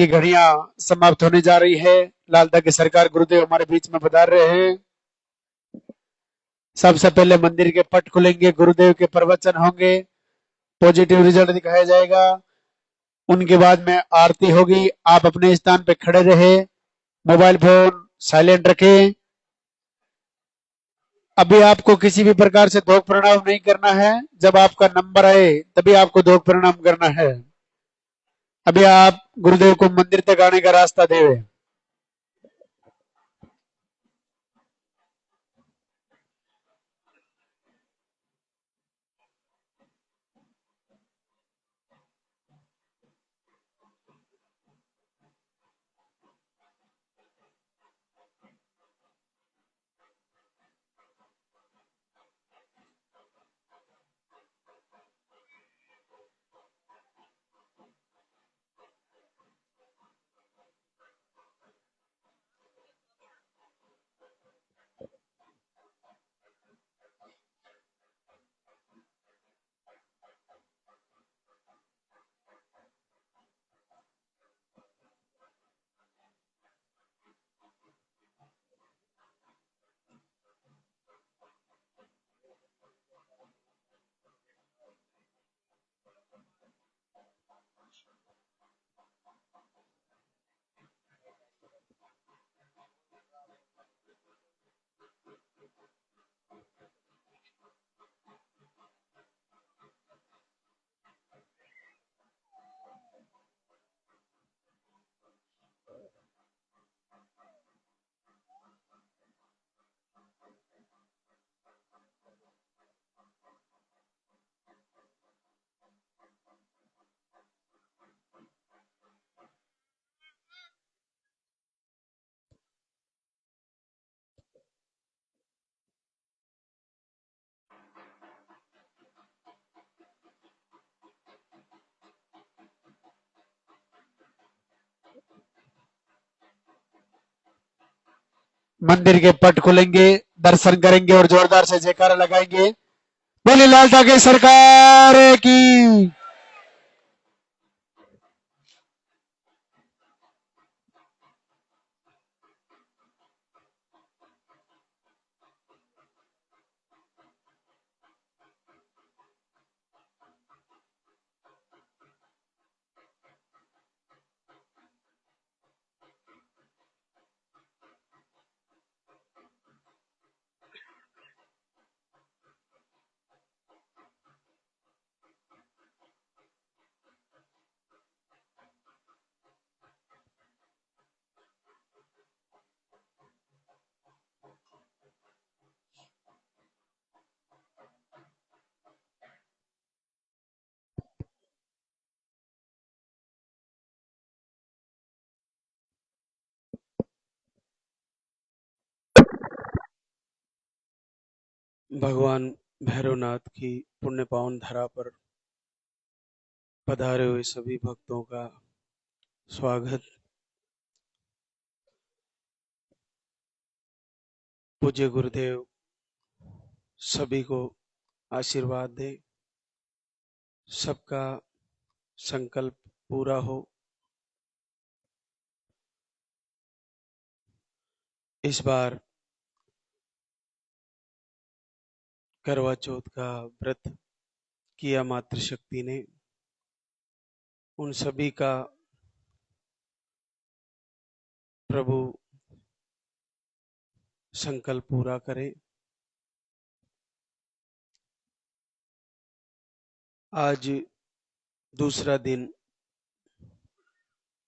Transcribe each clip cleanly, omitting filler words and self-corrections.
की घड़ियां समाप्त होने जा रही है। लालदा की सरकार गुरुदेव हमारे बीच में पधार रहे हैं। सबसे पहले मंदिर के पट खुलेंगे, गुरुदेव के प्रवचन होंगे, पॉजिटिव रिजल्ट दिखाया जाएगा। उनके बाद में आरती होगी। आप अपने स्थान पे खड़े रहे, मोबाइल फोन साइलेंट रखें। अभी आपको किसी भी प्रकार से धोख प्रणाम नहीं करना है। जब आपका नंबर आए तभी आपको धोख प्रणाम करना है। अभी आप गुरुदेव को मंदिर तक आने का रास्ता देवे। मंदिर के पट खुलेंगे, दर्शन करेंगे और जोरदार से जयकारा लगाएंगे। बोले लालदा की सरकार की। भगवान भैरवनाथ की पुण्य पावन धरा पर पधारे हुए सभी भक्तों का स्वागत। पूज्य गुरुदेव सभी को आशीर्वाद दे, सबका संकल्प पूरा हो। इस बार करवा चौथ का व्रत किया मातृशक्ति ने, उन सभी का प्रभु संकल्प पूरा करे। आज दूसरा दिन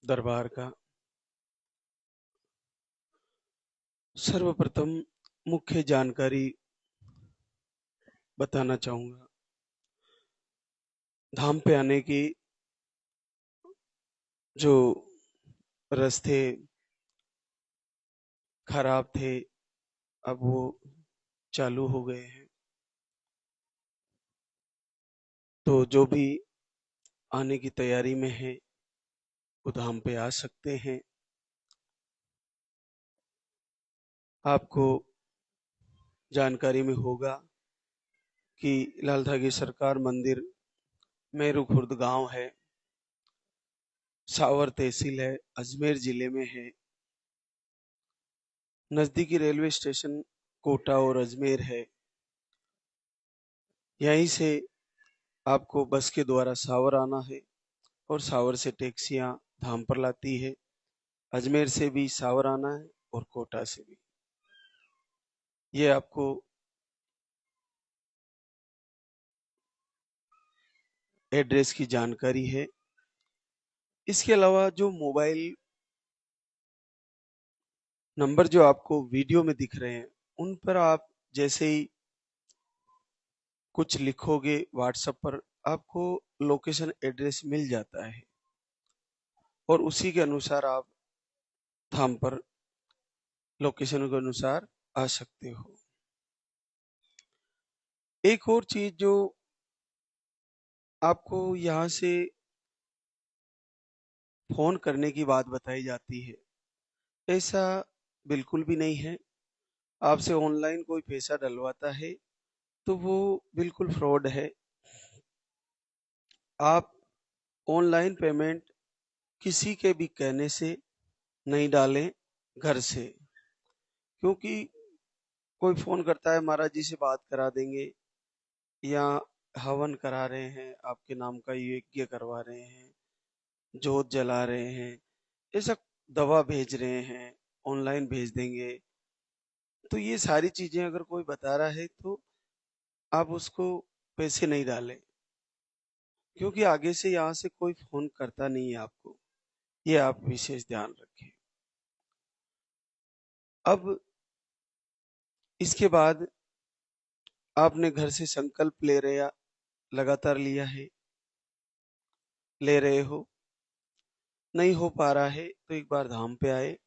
दरबार का। सर्वप्रथम मुख्य जानकारी बताना चाहूंगा। धाम पे आने की जो रास्ते खराब थे, अब वो चालू हो गए हैं, तो जो भी आने की तैयारी में है वो धाम पे आ सकते हैं। आपको जानकारी में होगा कि लालधा की सरकार मंदिर मेरू खुर्द गांव है, सावर तहसील है, अजमेर जिले में है। नजदीकी रेलवे स्टेशन कोटा और अजमेर है। यहीं से आपको बस के द्वारा सावर आना है और सावर से टैक्सियां धाम पर लाती है। अजमेर से भी सावर आना है और कोटा से भी। ये आपको एड्रेस की जानकारी है। इसके अलावा जो मोबाइल नंबर जो आपको वीडियो में दिख रहे हैं, उन पर आप जैसे ही कुछ लिखोगे व्हाट्सएप पर, आपको लोकेशन एड्रेस मिल जाता है और उसी के अनुसार आप धाम पर लोकेशन के अनुसार आ सकते हो। एक और चीज जो आपको यहाँ से फोन करने की बात बताई जाती है, ऐसा बिल्कुल भी नहीं है। आपसे ऑनलाइन कोई पैसा डलवाता है तो वो बिल्कुल फ्रॉड है। आप ऑनलाइन पेमेंट किसी के भी कहने से नहीं डालें घर से, क्योंकि कोई फोन करता है महाराज जी से बात करा देंगे, या हवन करा रहे हैं, आपके नाम का यज्ञ करवा रहे हैं, जोत जला रहे हैं, ऐसा दवा भेज रहे हैं, ऑनलाइन भेज देंगे। तो ये सारी चीजें अगर कोई बता रहा है तो आप उसको पैसे नहीं डालें, क्योंकि आगे से यहाँ से कोई फोन करता नहीं है आपको। ये आप विशेष ध्यान रखें। अब इसके बाद आपने घर से संकल्प लगातार लिया है, ले रहे हो, नहीं हो पा रहा है तो एक बार धाम पे आए,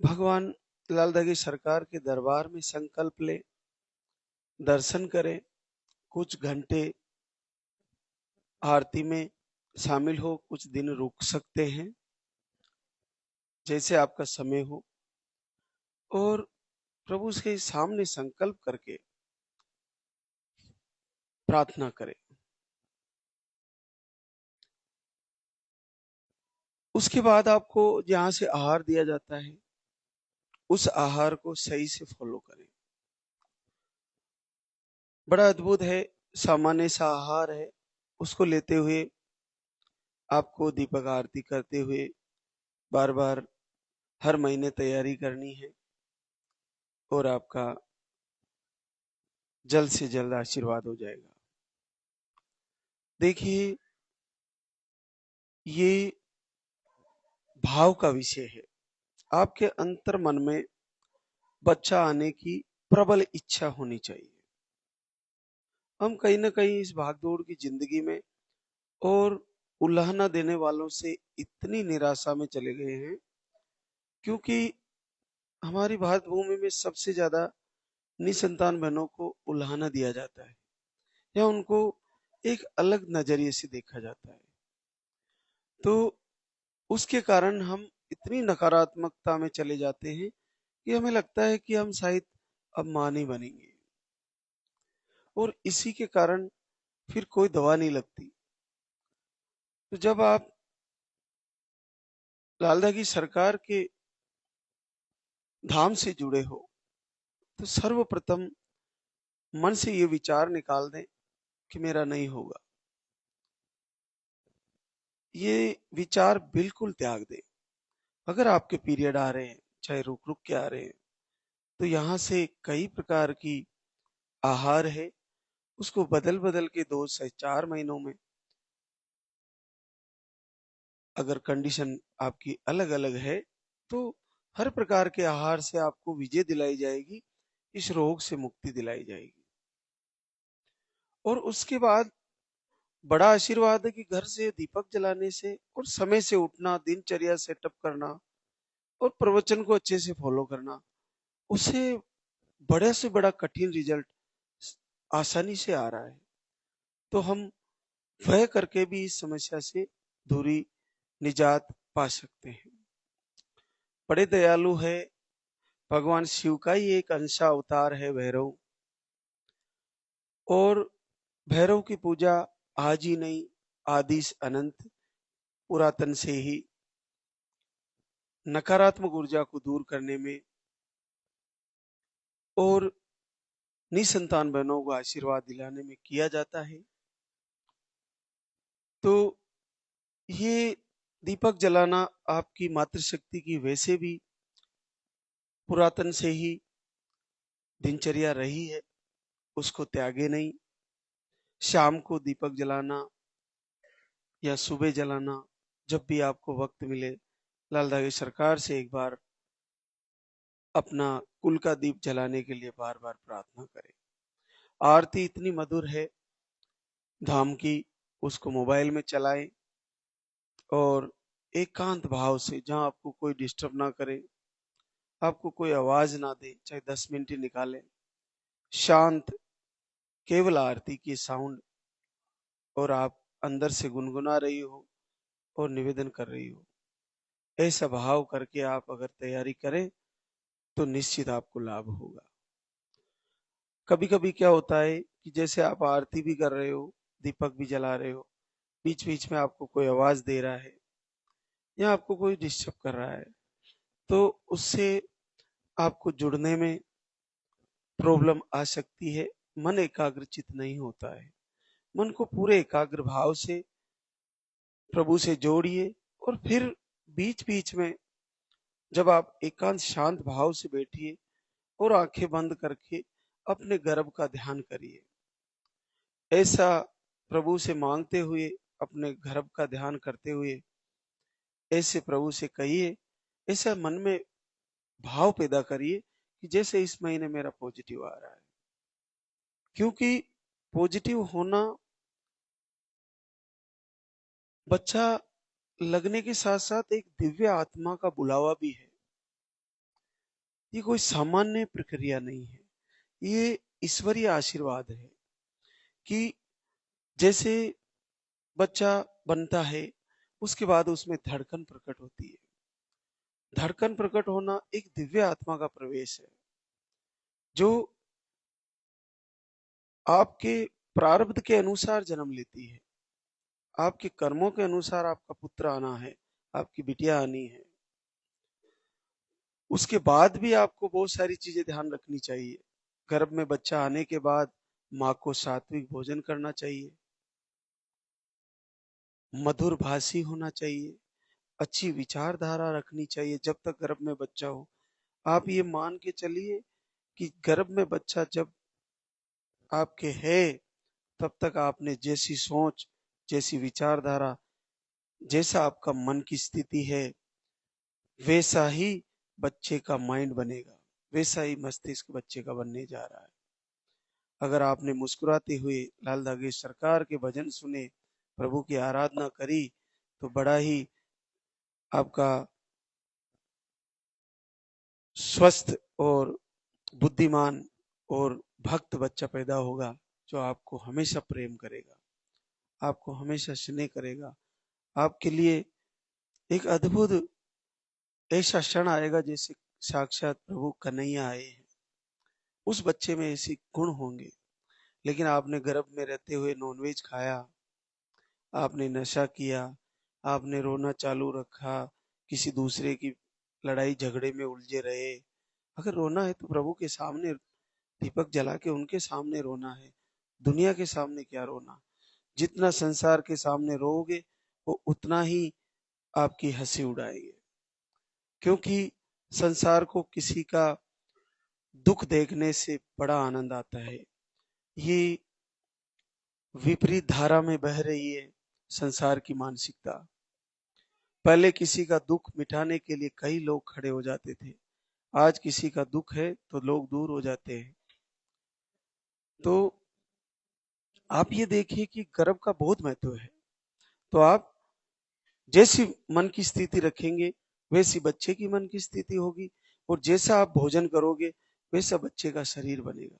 भगवान लालदा की सरकार के दरबार में संकल्प ले, दर्शन करें, कुछ घंटे आरती में शामिल हो, कुछ दिन रुक सकते हैं, जैसे आपका समय हो, और प्रभु के सामने संकल्प करके प्रार्थना करें। उसके बाद आपको जहां से आहार दिया जाता है, उस आहार को सही से फॉलो करें। बड़ा अद्भुत है, सामान्य सा आहार है, उसको लेते हुए आपको दीपक आरती करते हुए बार बार हर महीने तैयारी करनी है, और आपका जल्द से जल्द आशीर्वाद हो जाएगा। देखिए, ये भाव का विषय है। आपके अंतर मन में बच्चा आने की प्रबल इच्छा होनी चाहिए। हम कहीं ना कहीं इस भागदौड़ की जिंदगी में और उल्हाना देने वालों से इतनी निराशा में चले गए हैं, क्योंकि हमारी भारत भूमि में सबसे ज्यादा निसंतान बहनों को उल्हाना दिया जाता है, या उनको एक अलग नजरिए से देखा जाता है। तो उसके कारण हम इतनी नकारात्मकता में चले जाते हैं कि हमें लगता है कि हम शायद अब मां नहीं बनेंगे, और इसी के कारण फिर कोई दवा नहीं लगती। तो जब आप लालदा की सरकार के धाम से जुड़े हो, तो सर्वप्रथम मन से ये विचार निकाल दें कि मेरा नहीं होगा। ये विचार बिल्कुल त्याग दें। अगर आपके पीरियड आ रहे हैं, चाहे रुक रुक के आ रहे हैं, तो यहाँ से कई प्रकार की आहार है, उसको बदल बदल के 2 से 4 महीनों में, अगर कंडीशन आपकी अलग अलग है, तो हर प्रकार के आहार से आपको विजय दिलाई जाएगी, इस रोग से मुक्ति दिलाई जाएगी। और उसके बाद बड़ा आशीर्वाद है कि घर से दीपक जलाने से और समय से उठना, दिनचर्या सेटअप करना और प्रवचन को अच्छे से फॉलो करना, उससे बड़े से बड़ा कठिन रिजल्ट आसानी से आ रहा है। तो हम वह करके भी इस समस्या से दूरी, निजात पा सकते हैं। बड़े दयालु है, भगवान शिव का ही एक अंश अवतार है भैरव, और भैरव की पूजा आज ही नहीं, आदि से अनंत पुरातन से ही नकारात्मक ऊर्जा को दूर करने में और निसंतान बहनों को आशीर्वाद दिलाने में किया जाता है। तो ये दीपक जलाना आपकी मातृशक्ति की वैसे भी पुरातन से ही दिनचर्या रही है, उसको त्यागे नहीं। शाम को दीपक जलाना या सुबह जलाना, जब भी आपको वक्त मिले, लाल दागे सरकार से एक बार अपना कुल का दीप जलाने के लिए बार बार प्रार्थना करें। आरती इतनी मधुर है धाम की, उसको मोबाइल में चलाएं और एकांत भाव से, जहां आपको कोई डिस्टर्ब ना करे, आपको कोई आवाज ना दे, चाहे 10 मिनट ही निकालें, शांत केवल आरती की साउंड, और आप अंदर से गुनगुना रही हो और निवेदन कर रही हो, ऐसा भाव करके आप अगर तैयारी करें तो निश्चित आपको लाभ होगा। कभी कभी क्या होता है कि जैसे आप आरती भी कर रहे हो, दीपक भी जला रहे हो, बीच बीच में आपको कोई आवाज दे रहा है या आपको कोई डिस्टर्ब कर रहा है, तो उससे आपको जुड़ने में प्रॉब्लम आ सकती है। मन एकाग्रचित नहीं होता है। मन को पूरे एकाग्र भाव से प्रभु से जोड़िए और फिर बीच बीच में जब आप एकांत शांत भाव से बैठिए और आंखें बंद करके अपने गर्भ का ध्यान करिए। ऐसा प्रभु से मांगते हुए, अपने गर्भ का ध्यान करते हुए ऐसे प्रभु से कहिए, ऐसा मन में भाव पैदा करिए कि जैसे इस महीने मेरा पॉजिटिव आ रहा है। क्योंकि पॉजिटिव होना बच्चा लगने के साथ साथ एक दिव्य आत्मा का बुलावा भी है। ये कोई सामान्य प्रक्रिया नहीं है, ये ईश्वरीय आशीर्वाद है कि जैसे बच्चा बनता है उसके बाद उसमें धड़कन प्रकट होती है। धड़कन प्रकट होना एक दिव्य आत्मा का प्रवेश है, जो आपके प्रारब्ध के अनुसार जन्म लेती है। आपके कर्मों के अनुसार आपका पुत्र आना है, आपकी बिटिया आनी है। उसके बाद भी आपको बहुत सारी चीजें ध्यान रखनी चाहिए। गर्भ में बच्चा आने के बाद माँ को सात्विक भोजन करना चाहिए, मधुर भाषी होना चाहिए, अच्छी विचारधारा रखनी चाहिए जब तक गर्भ में बच्चा हो। आप ये मान के चलिए कि गर्भ में बच्चा जब आपके है, तब तक आपने जैसी सोच, जैसी विचारधारा, जैसा आपका मन की स्थिति है, वैसा ही बच्चे का माइंड बनेगा, वैसा ही मस्तिष्क बच्चे का बनने जा रहा है। अगर आपने मुस्कुराते हुए लाल धागे सरकार के भजन सुने, प्रभु की आराधना करी, तो बड़ा ही आपका स्वस्थ और बुद्धिमान और भक्त बच्चा पैदा होगा, जो आपको हमेशा प्रेम करेगा, आपको हमेशा स्नेह करेगा। आपके लिए एक अद्भुत ऐसा क्षण आएगा जैसे साक्षात प्रभु कन्हैया आए हैं। उस बच्चे में ऐसे गुण होंगे। लेकिन आपने गर्भ में रहते हुए नॉनवेज खाया, आपने नशा किया, आपने रोना चालू रखा, किसी दूसरे की लड़ाई झगड़े में उलझे रहे। अगर रोना है तो प्रभु के सामने दीपक जला के उनके सामने रोना है, दुनिया के सामने क्या रोना। जितना संसार के सामने रोओगे वो उतना ही आपकी हंसी उड़ाएंगे, क्योंकि संसार को किसी का दुख देखने से बड़ा आनंद आता है। ये विपरीत धारा में बह रही है संसार की मानसिकता। पहले किसी का दुख मिटाने के लिए कई लोग खड़े हो जाते थे, आज किसी का दुख है तो लोग दूर हो जाते हैं। तो आप ये देखिए कि गर्भ का बहुत महत्व है। तो आप जैसी मन की स्थिति रखेंगे वैसी बच्चे की मन की स्थिति होगी, और जैसा आप भोजन करोगे वैसा बच्चे का शरीर बनेगा।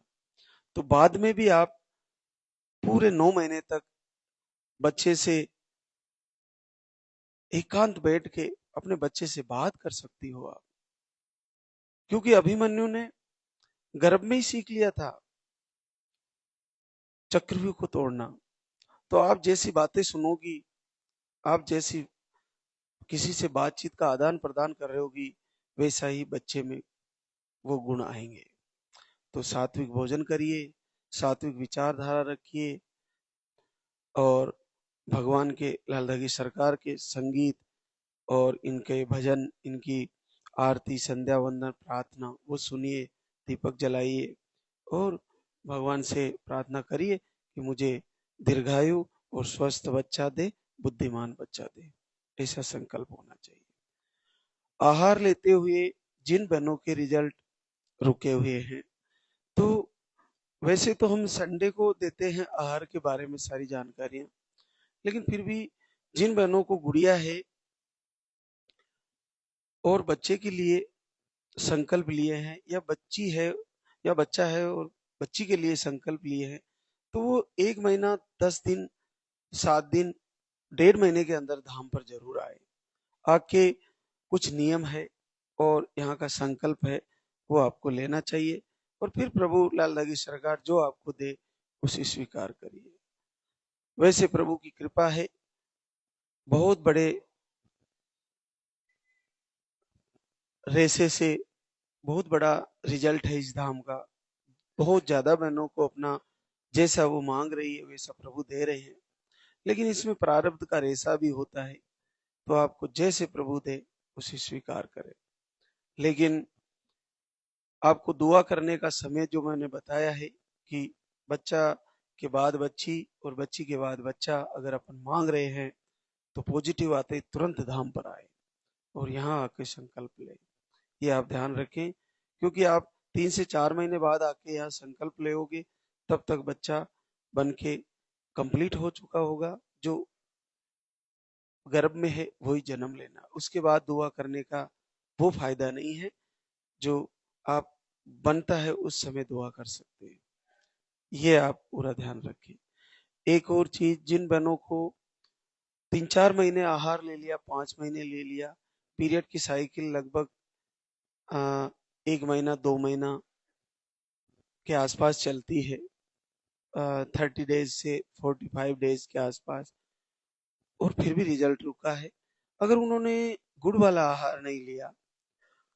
तो बाद में भी आप पूरे 9 महीने तक बच्चे से एकांत बैठ के अपने बच्चे से बात कर सकती हो आप, क्योंकि अभिमन्यु ने गर्भ में ही सीख लिया था चक्रव्यूह को तोड़ना। तो आप जैसी बातें सुनोगी, आप जैसी किसी से बातचीत का आदान प्रदान कर रहे होगी, वैसा ही बच्चे में वो गुण आएंगे। तो सात्विक भोजन करिए, सात्विक विचारधारा रखिए, और भगवान के लाल दागी सरकार के संगीत और इनके भजन, इनकी आरती, संध्या वंदन, प्रार्थना वो सुनिए, दीपक जलाइए और भगवान से प्रार्थना करिए कि मुझे दीर्घायु और स्वस्थ बच्चा दे, बुद्धिमान बच्चा दे। ऐसा संकल्प होना चाहिए। आहार लेते हुए जिन बहनों के रिजल्ट रुके हुए हैं, तो वैसे तो हम संडे को देते हैं आहार के बारे में सारी जानकारियां, लेकिन फिर भी जिन बहनों को गुड़िया है और बच्चे के लिए संकल्प लिए हैं, या बच्ची है या बच्चा है और बच्ची के लिए संकल्प लिए हैं, तो वो 1 महीना 10 दिन 7 दिन 1.5 महीने के अंदर धाम पर जरूर आए। आके कुछ नियम है और यहाँ का संकल्प है, वो आपको लेना चाहिए और फिर प्रभु लाल दागी सरकार जो आपको दे उसे स्वीकार करिए। वैसे प्रभु की कृपा है, बहुत बड़े रेसे से बहुत बड़ा रिजल्ट है इस धाम का। बहुत ज्यादा बहनों को अपना जैसा वो मांग रही है वैसा प्रभु दे रहे हैं, लेकिन इसमें प्रारब्ध का रेसा भी होता है, तो आपको जैसे प्रभु दे उसे स्वीकार करें। लेकिन आपको दुआ करने का समय जो मैंने बताया है कि बच्चा के बाद बच्ची और बच्ची के बाद बच्चा अगर अपन मांग रहे हैं, तो पॉजिटिव आते ही तुरंत धाम पर आए और यहाँ आके संकल्प ले। ये आप ध्यान रखें, क्योंकि आप 3 से 4 महीने बाद आके यहाँ संकल्प लेोगे, तब तक बच्चा बन के कंप्लीट हो चुका होगा। जो गर्भ में है वही जन्म लेना, उसके बाद दुआ करने का वो फायदा नहीं है जो आप बनता है उस समय दुआ कर सकते हैं। ये आप पूरा ध्यान रखें। एक और चीज, जिन बहनों को 3-4 महीने आहार ले लिया, 5 महीने ले लिया, पीरियड की साइकिल लगभग 1 महीना 2 महीना के आसपास चलती है, 30 डेज से 45 डेज के आसपास, और फिर भी रिजल्ट रुका है, अगर उन्होंने गुड़ वाला आहार नहीं लिया,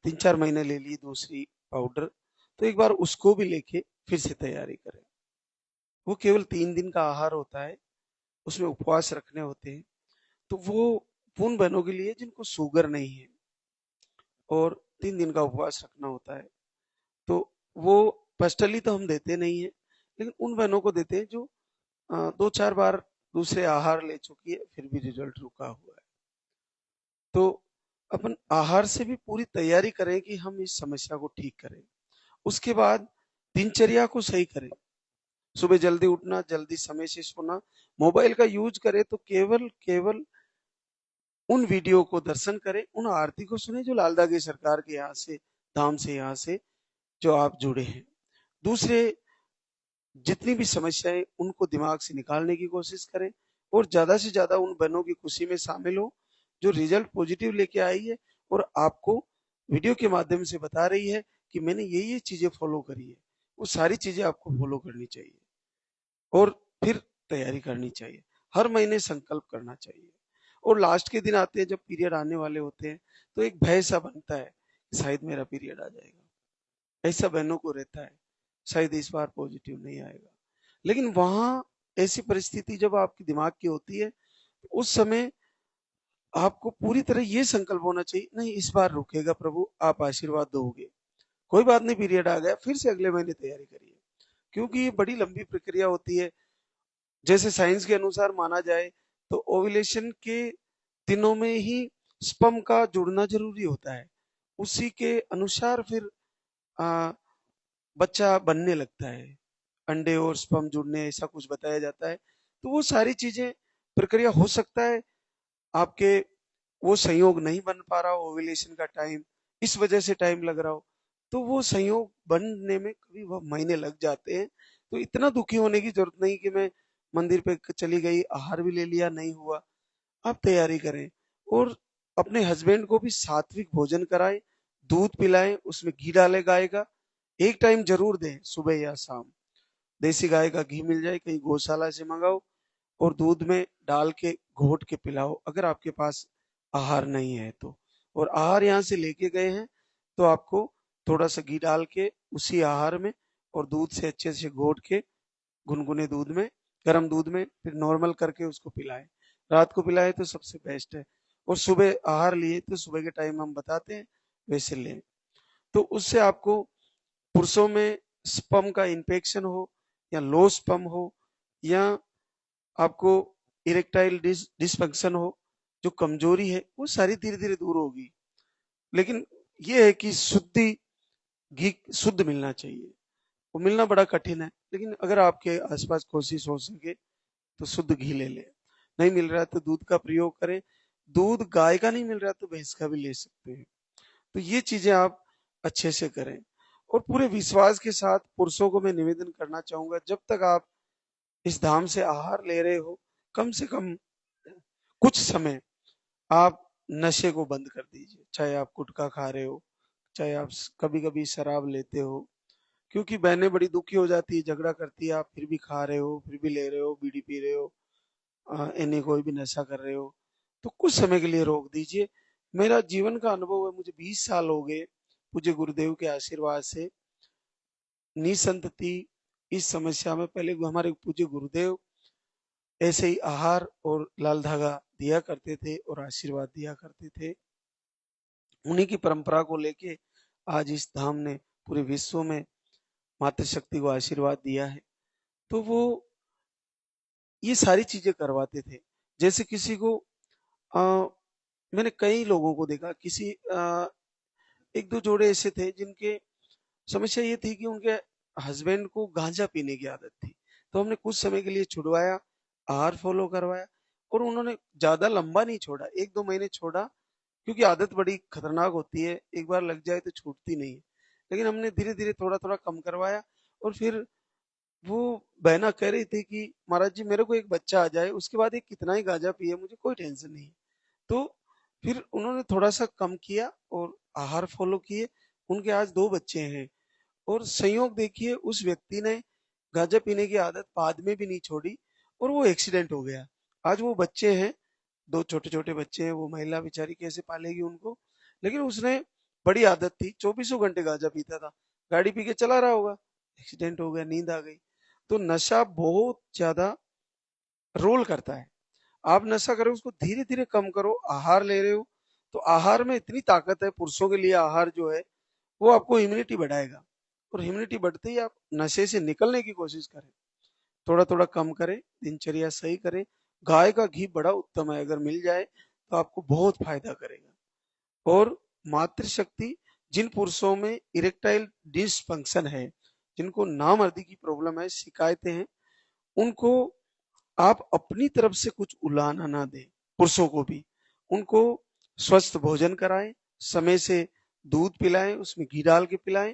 3-4 महीने ले ली दूसरी पाउडर, तो एक बार उसको भी लेके फिर से तैयारी करें। वो केवल 3 दिन का आहार होता है, उसमें उपवास रखने होते हैं, तो वो उन बहनों के लिए जिनको शुगर नहीं है और 3 दिन का उपवास रखना होता है। तो वो पर्सनली तो हम देते नहीं है, लेकिन उन बहनों को देते हैं जो 2-4 बार दूसरे आहार ले चुकी है फिर भी रिजल्ट रुका हुआ है। तो अपन आहार से भी पूरी तैयारी करें कि हम इस समस्या को ठीक करें। उसके बाद दिनचर्या को सही करें, सुबह जल्दी उठना, जल्दी समय से सोना, मोबाइल का यूज करें तो केवल केवल उन वीडियो को दर्शन करें, उन आरती को सुने जो लाल दागी सरकार के यहाँ से, धाम से, यहाँ से जो आप जुड़े हैं। दूसरे जितनी भी समस्याएं उनको दिमाग से निकालने की कोशिश करें और ज्यादा से ज्यादा उन बहनों की खुशी में शामिल हो जो रिजल्ट पॉजिटिव लेके आई है और आपको वीडियो के माध्यम से बता रही है कि मैंने ये चीजें फॉलो करी है। वो सारी चीजें आपको फॉलो करनी चाहिए और फिर तैयारी करनी चाहिए। हर महीने संकल्प करना चाहिए। और लास्ट के दिन आते हैं जब पीरियड आने वाले होते हैं, तो एक भय सा बनता है कि शायद मेरा पीरियड आ जाएगा, ऐसा बहनों को रहता है, शायद इस बार पॉजिटिव नहीं आएगा। लेकिन वहां ऐसी परिस्थिति जब आपके दिमाग की होती है, तो उस समय आपको पूरी तरह ये संकल्प होना चाहिए, नहीं इस बार रुकेगा प्रभु, आप आशीर्वाद दोगे, कोई बात नहीं, पीरियड आ गया, फिर से अगले महीने तैयारी करिए। क्योंकि ये बड़ी लंबी प्रक्रिया होती है। जैसे साइंस के अनुसार माना जाए तो ओव्यूलेशन के दिनों में ही स्पर्म का जुड़ना जरूरी होता है, उसी के अनुसार फिर आ, बच्चा बनने लगता है, अंडे और स्पर्म जुड़ने ऐसा कुछ बताया जाता है। तो वो सारी चीजें प्रक्रिया हो सकता है आपके वो संयोग नहीं बन पा रहा हो, ओव्यूलेशन का टाइम इस वजह से टाइम लग रहा हो, तो वो संयोग बनने में कभी वो महीने लग जाते हैं। तो इतना दुखी होने की जरूरत नहीं कि मैं मंदिर पे चली गई, आहार भी ले लिया, नहीं हुआ। आप तैयारी करें और अपने हस्बैंड को भी सात्विक भोजन कराएं, दूध पिलाएं, उसमें घी डाले गाय का, एक टाइम जरूर दें, सुबह या शाम। देसी गाय का घी मिल जाए, कहीं गौशाला से मंगाओ और दूध में डाल के घोट के पिलाओ, अगर आपके पास आहार नहीं है तो। और आहार यहाँ से लेके गए हैं तो आपको थोड़ा सा घी डाल के उसी आहार में और दूध से अच्छे से घोट के गुनगुने दूध में, गर्म दूध में फिर नॉर्मल करके उसको पिलाएं। रात को पिलाएं तो सबसे बेस्ट है। और सुबह आहार लिए तो सुबह के टाइम हम बताते हैं वैसे लें, तो उससे आपको पुरुषों में स्पर्म का इन्फेक्शन हो या लो स्पर्म हो या आपको इरेक्टाइल डिसफंक्शन हो, जो कमजोरी है वो सारी धीरे धीरे दूर होगी। लेकिन ये है कि शुद्धि घी शुद्ध मिलना चाहिए, वो मिलना बड़ा कठिन है। लेकिन अगर आपके आसपास कोशिश हो सके तो शुद्ध घी ले लें। नहीं मिल रहा है तो दूध का प्रयोग करें। दूध गाय का नहीं मिल रहा तो भैंस का भी ले सकते हैं। तो ये चीजें आप अच्छे से करें। और पूरे विश्वास के साथ पुरुषों को मैं निवेदन करना चाहूंगा, जब तक आप इस धाम से आहार ले रहे हो, कम से कम कुछ समय आप नशे को बंद कर दीजिए। चाहे आप गुटखा खा रहे हो, चाहे आप कभी कभी शराब लेते हो, क्योंकि बहनें बड़ी दुखी हो जाती है, झगड़ा करती है, आप फिर भी खा रहे हो, फिर भी ले रहे हो, बीड़ी पी रहे हो, यानी कोई भी नशा कर रहे हो, तो कुछ समय के लिए रोक दीजिए। मेरा जीवन का अनुभव है, मुझे 20 साल हो गए पूज्य गुरुदेव के आशीर्वाद से निसंतति इस समस्या में। पहले हमारे पूज्य गुरुदेव ऐसे ही आहार और लाल धागा दिया करते थे और आशीर्वाद दिया करते थे। उन्हीं की परंपरा को लेके आज इस धाम ने पूरे विश्व में मातृशक्ति को आशीर्वाद दिया है। तो वो ये सारी चीजें करवाते थे। जैसे किसी को मैंने कई लोगों को देखा, किसी एक दो जोड़े ऐसे थे जिनके समस्या ये थी कि उनके हस्बैंड को गांजा पीने की आदत थी। तो हमने कुछ समय के लिए छुड़वाया, आहार फॉलो करवाया, और उन्होंने ज्यादा लंबा नहीं छोड़ा, 1-2 महीने छोड़ा, क्योंकि आदत बड़ी खतरनाक होती है, एक बार लग जाए तो छूटती नहीं है। लेकिन हमने धीरे धीरे थोड़ा थोड़ा कम करवाया। और फिर वो बहना कह रही थी कि महाराज जी मेरे को एक बच्चा आ जाए, उसके बाद ये कितना ही गांजा पिए मुझे कोई टेंशन नहीं है। तो फिर उन्होंने थोड़ा सा कम किया और आहार फॉलो किए। उनके आज 2 बच्चे हैं। और संयोग देखिए, उस व्यक्ति ने गांजा पीने की आदत बाद में भी नहीं छोड़ी और वो एक्सीडेंट हो गया। आज वो बच्चे हैं, 2 छोटे छोटे बच्चे हैं, वो महिला बेचारी कैसे पालेगी उनको। लेकिन उसने बड़ी आदत थी, 24 घंटे गांजा पीता था, गाड़ी पी के चला रहा होगा, एक्सीडेंट हो गया, नींद आ गई। तो नशा बहुत ज्यादा रोल करता है। आप नशा करो उसको धीरे धीरे कम करो। आहार ले रहे हो तो आहार में इतनी ताकत है, पुरुषों के लिए आहार जो है वो आपको इम्यूनिटी बढ़ाएगा। और इम्यूनिटी बढ़ते ही आप नशे से निकलने की कोशिश करें, थोड़ा थोड़ा कम करें, दिनचर्या सही करें। गाय का घी बड़ा उत्तम है, अगर मिल जाए तो आपको बहुत फायदा करेगा। और मातृशक्ति, जिन पुरुषों में इरेक्टाइल डिसफंक्शन है, जिनको नामर्दी की प्रॉब्लम है, शिकायतें हैं, उनको आप अपनी तरफ से कुछ उलाना ना दें। पुरुषों को भी उनको स्वस्थ भोजन कराएं, समय से दूध पिलाएं, उसमें घी डाल के पिलाएं।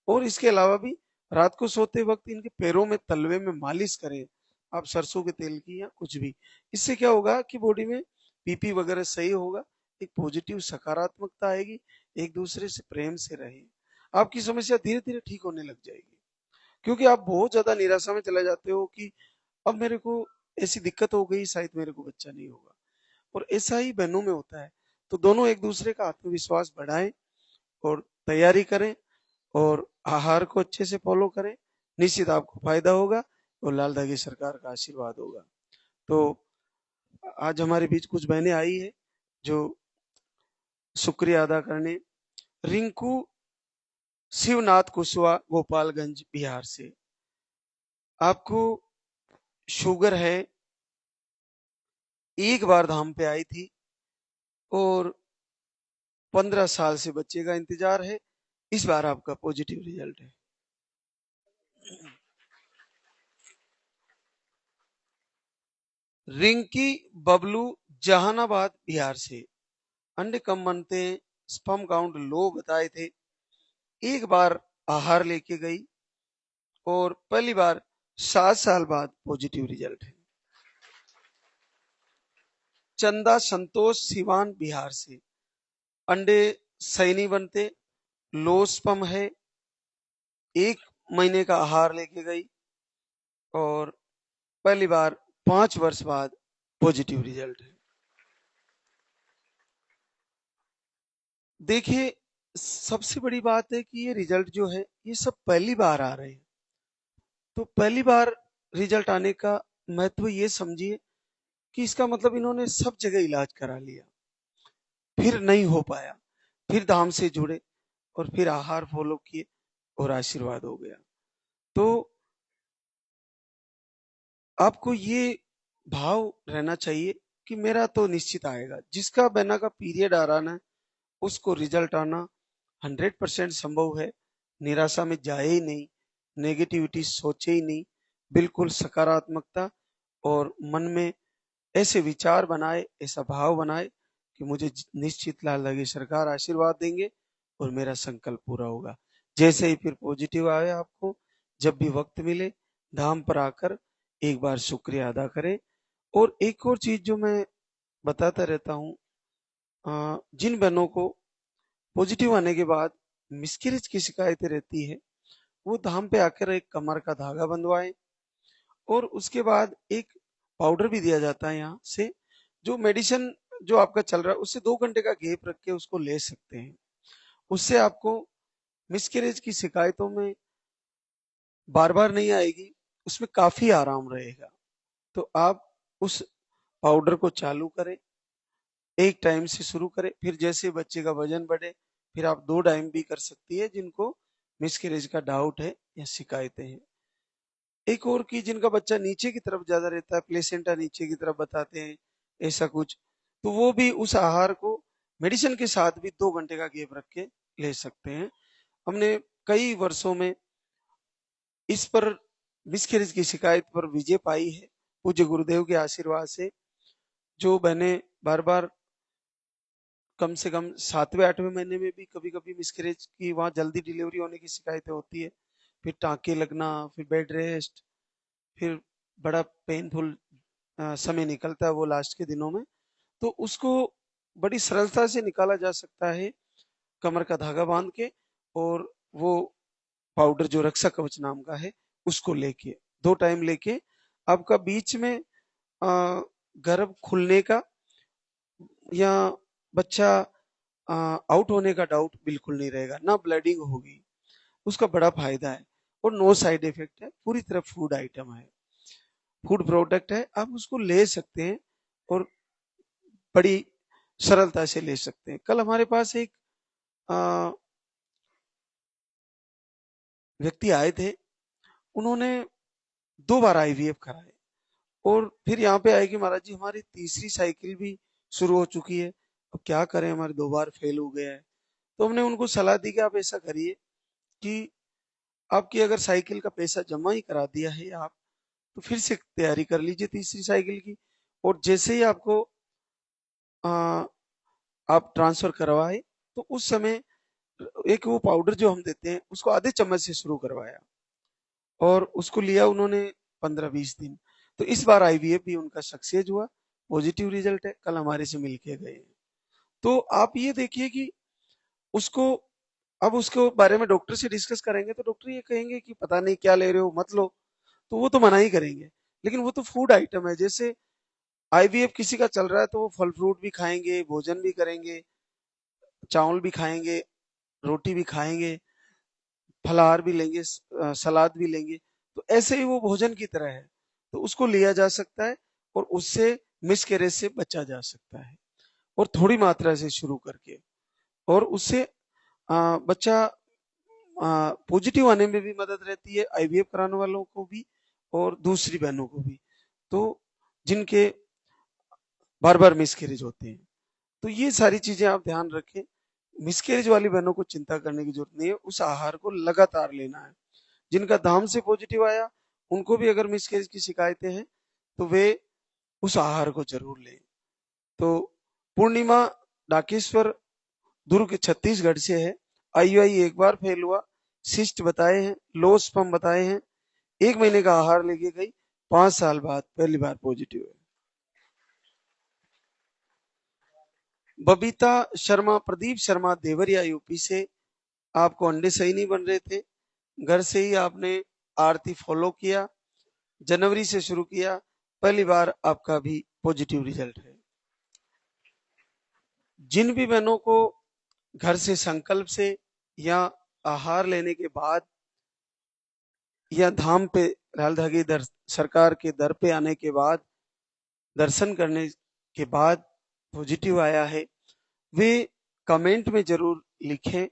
और इसके अलावा भी रात को सोते वक्त इनके पैरों में तलवे में मालिश करें, आप सरसों के तेल की या कुछ भी। इससे क्या होगा कि बॉडी में बीपी वगैरह सही होगा, एक पॉजिटिव सकारात्मकता आएगी, एक दूसरे से प्रेम से रहे, आपकी समस्या धीरे धीरे ठीक होने लग जाएगी। क्योंकि आप बहुत ज्यादा निराशा में चले जाते हो कि अब मेरे को ऐसी दिक्कत हो गई, शायद मेरे को बच्चा नहीं होगा। और ऐसा ही बहनों में होता है। तो दोनों एक दूसरे का आत्मविश्वास बढ़ाएं और तैयारी करें और आहार को अच्छे से फॉलो करें, निश्चित आपको फायदा होगा और लाल धागे सरकार का आशीर्वाद होगा। तो आज हमारे बीच कुछ बहनें आई है जो शुक्रिया अदा करने। रिंकू शिवनाथ कुशवाहा, गोपालगंज बिहार से। आपको शुगर है, एक बार धाम पे आई थी और 15 साल से बच्चे का इंतजार है, इस बार आपका पॉजिटिव रिजल्ट है। रिंकी बबलू, जहानाबाद बिहार से। अंडे कम बनते हैं, स्पर्म काउंट लो बताए थे, एक बार आहार लेके गई और पहली बार 7 साल बाद पॉजिटिव रिजल्ट है। चंदा संतोष, सिवान बिहार से। अंडे सही नहीं बनते, लो स्पर्म है, 1 महीने का आहार लेके गई और पहली बार 5 वर्ष बाद पॉजिटिव रिजल्ट है। देखिए, सबसे बड़ी बात है कि ये रिजल्ट जो है ये सब पहली बार आ रहे हैं। तो पहली बार रिजल्ट आने का महत्व ये समझिए कि इसका मतलब इन्होंने सब जगह इलाज करा लिया, फिर नहीं हो पाया, फिर धाम से जुड़े और फिर आहार फॉलो किए और आशीर्वाद हो गया। तो आपको ये भाव रहना चाहिए कि मेरा तो निश्चित आएगा। जिसका बहना का पीरियड आ रहा ना, उसको रिजल्ट आना 100% संभव है। निराशा में जाए ही नहीं, नेगेटिविटी सोचे ही नहीं, बिल्कुल सकारात्मकता और मन में ऐसे विचार बनाए, ऐसा भाव बनाए कि मुझे निश्चित लाल लगे सरकार आशीर्वाद देंगे और मेरा संकल्प पूरा होगा। जैसे ही फिर पॉजिटिव आए, आपको जब भी वक्त मिले धाम पर आकर एक बार शुक्रिया अदा करें। और एक और चीज जो मैं बताता रहता हूँ, जिन बहनों को पॉजिटिव आने के बाद मिसकैरेज की शिकायतें रहती है, वो धाम पे आकर एक कमर का धागा बंधवाएं और उसके बाद एक पाउडर भी दिया जाता है यहाँ से, जो मेडिसिन जो आपका चल रहा है उससे 2 घंटे का गैप रख के उसको ले सकते हैं। उससे आपको मिसकैरेज की शिकायतों में बार बार नहीं आएगी, उसमें काफी आराम रहेगा। तो आप उस पाउडर को चालू करें, एक टाइम से शुरू करें, फिर जैसे बच्चे का वजन बढ़े फिर आप 2 टाइम भी कर सकती है, जिनको मिसकैरेज का डाउट है या शिकायतें हैं। एक और की जिनका बच्चा नीचे की तरफ ज्यादा रहता है, प्लेसेंटा नीचे की तरफ बताते हैं ऐसा कुछ, तो वो भी उस आहार को मेडिसिन के साथ भी 2 घंटे का गैप रख के ले सकते हैं। हमने कई वर्षों में इस पर मिसकैरेज की शिकायत पर विजय पाई है पूज्य गुरुदेव के आशीर्वाद से। जो बहनें बार बार कम से कम 7वें 8वें महीने में भी कभी कभी मिसकैरेज की वहां जल्दी डिलीवरी होने की शिकायतें होती है, फिर टांके लगना, फिर बेड रेस्ट, फिर बड़ा पेनफुल समय निकलता है वो लास्ट के दिनों में, तो उसको बड़ी सरलता से निकाला जा सकता है कमर का धागा बांध के, और वो पाउडर जो रक्षा कवच नाम का है उसको लेके 2 टाइम लेके आपका बीच में गर्भ खुलने का या बच्चा आउट होने का डाउट बिल्कुल नहीं रहेगा, ना ब्लीडिंग होगी, उसका बड़ा फायदा है और नो साइड इफेक्ट है, पूरी तरह फूड आइटम है, फूड प्रोडक्ट है, आप उसको ले सकते हैं और बड़ी सरलता से ले सकते हैं। कल हमारे पास एक व्यक्ति आए थे, उन्होंने 2 बार आईवीएफ कराए और फिर यहाँ पे आए कि महाराज जी हमारी तीसरी साइकिल भी शुरू हो चुकी है, अब क्या करें, हमारे 2 बार फेल हो गया है। तो हमने उनको सलाह दी कि आप ऐसा करिए कि आपकी अगर साइकिल का पैसा जमा ही करा दिया है आप, तो फिर से तैयारी कर लीजिए तीसरी साइकिल की, और जैसे ही आपको आप ट्रांसफर करवाए तो उस समय एक वो पाउडर जो हम देते हैं उसको आधे चम्मच से शुरू करवाया और उसको लिया उन्होंने 15-20 दिन। तो इस बार आईवीएफ भी उनका सक्सेस हुआ, पॉजिटिव रिजल्ट है, कल हमारे से मिलके गए। तो आप ये देखिए कि उसको अब उसके बारे में डॉक्टर से डिस्कस करेंगे तो डॉक्टर ये कहेंगे कि पता नहीं क्या ले रहे हो, मत लो, तो वो तो मना ही करेंगे, लेकिन वो तो फूड आइटम है। जैसे आईवीएफ किसी का चल रहा है तो वो फल फ्रूट भी खाएंगे, भोजन भी करेंगे, चावल भी खाएंगे, रोटी भी खाएंगे, फलाहार भी लेंगे, सलाद भी लेंगे, तो ऐसे ही वो भोजन की तरह है, तो उसको लिया जा सकता है और उससे मिसकैरेज से बचा जा सकता है, और थोड़ी मात्रा से शुरू करके, और उससे बच्चा पॉजिटिव आने में भी मदद रहती है, आईवीएफ कराने वालों को भी और दूसरी बहनों को भी, तो जिनके बार बार मिसकैरेज होते हैं। तो ये सारी चीजें आप ध्यान रखें। मिसकैरेज वाली बहनों को चिंता करने की जरूरत नहीं है, उस आहार को लगातार लेना है। जिनका धाम से पॉजिटिव आया उनको भी अगर मिसकैरेज की शिकायतें हैं तो वे उस आहार को जरूर लें। तो पूर्णिमा डाकेश्वर दुर्ग छत्तीसगढ़ से है, आईयूआई 1 बार फेल हुआ, सिस्ट बताए हैं, लो स्पर्म बताए हैं, 1 महीने का आहार लेके गई, 5 साल बाद पहली बार पॉजिटिव है। बबीता शर्मा, प्रदीप शर्मा देवरिया यूपी से, आपको अंडे सही नहीं बन रहे थे, घर से ही आपने आरती फॉलो किया, जनवरी से शुरू किया, पहली बार आपका भी पॉजिटिव रिजल्ट है। जिन भी बहनों को घर से संकल्प से या आहार लेने के बाद या धाम पे लाल धागी सरकार के दर पे आने के बाद दर्शन करने के बाद पॉजिटिव आया है, वे कमेंट में जरूर लिखें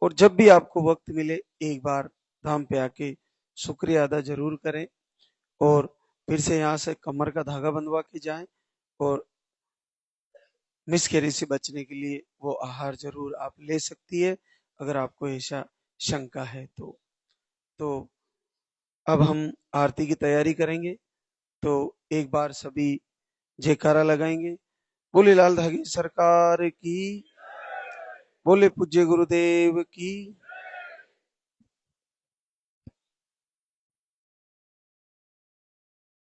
और जब भी आपको वक्त मिले एक बार धाम पे आके शुक्रिया अदा जरूर करें और फिर से यहाँ से कमर का धागा बंधवा के जाएं और मिसकैरेज से बचने के लिए वो आहार जरूर आप ले सकती है अगर आपको ऐसा शंका है तो अब हम आरती की तैयारी करेंगे, तो एक बार सभी जयकारा लगाएंगे। बोले लाल धागी सरकार की, बोले पूज्य गुरुदेव की।